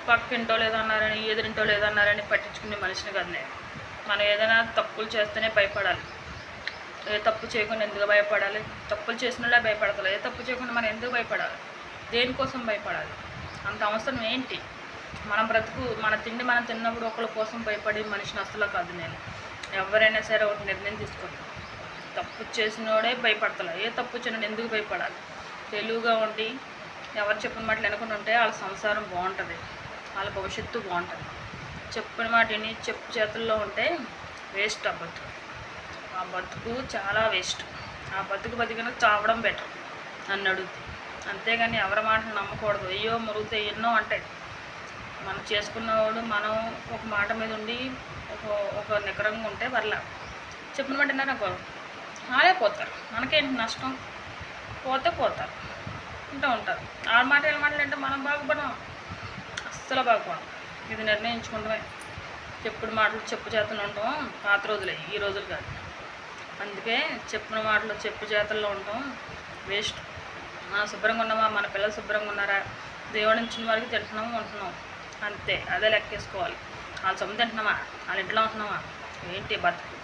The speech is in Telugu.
పక్కింటో లేదన్నారని ఎదురింటో లేదన్నారని పట్టించుకునే మనిషిని కాదు నేను. మనం ఏదైనా తప్పులు చేస్తేనే భయపడాలి. ఏ తప్పు చేయకుండా ఎందుకు భయపడాలి? తప్పులు చేసినలా భయపడతారు. ఏ తప్పు చేయకుండా మనం ఎందుకు భయపడాలి? దేనికోసం భయపడాలి? అంత అవసరం ఏంటి? మన బ్రతుకు మన తిండి మనం తిన్నప్పుడు ఒకళ్ళ కోసం భయపడి మనిషిని అసలు కాదు నేను. ఎవరైనా సరే ఒక నిర్ణయం తీసుకోండి. తప్పు చేసినోడే భయపడతలే. ఏ తప్పు చేయను ఎందుకు భయపడాలి? తెలివిగా ఉండి ఎవరు చెప్పిన మాటలు వినకుండా ఉంటే వాళ్ళ సంసారం బాగుంటుంది, వాళ్ళ భవిష్యత్తు బాగుంటుంది. చెప్పిన మాటని చెప్పు చేతుల్లో ఉంటే వేస్ట్ ఆ బతుకు. ఆ బతుకు చాలా వేస్ట్. ఆ బతికిన చావడం బెటర్ నన్ను అడుగుతుంది. అంతేగాని ఎవరి మాటలు నమ్మకూడదు. అయ్యో మురుగుతే ఎన్నో అంటాయి. మనం చేసుకున్నవాడు మనం ఒక మాట మీద ఉండి ఒక నికరంగా ఉంటే వర్లా చెప్పిన మాట అనుకో వాళ్ళే పోతారు. మనకేంటి నష్టం? పోతారు ఉంటారు. ఆ మాట ఏ మాటలు అంటే మనం బాగుపడం, అస్సలు బాగుపడం. ఇది నిర్ణయించుకుంటామే. చెప్పుడు మాటలు చెప్పు చేతులు ఉండటం పాత రోజులే, ఈ రోజులు కాదు. అందుకే చెప్పిన మాటలు చెప్పు చేతుల్లో ఉండటం వేస్ట్. మనం శుభ్రంగా ఉన్నామా, మన పిల్లలు శుభ్రంగా ఉన్నారా, దేవుడు ఇచ్చిన వారికి తింటున్నాము ఉంటున్నాం అంతే. అదే లెక్కేసుకోవాలి. వాళ్ళు సొమ్ము తింటున్నామా, వాళ్ళ ఇంట్లో ఉంటున్నామా, ఏంటి బతుకు?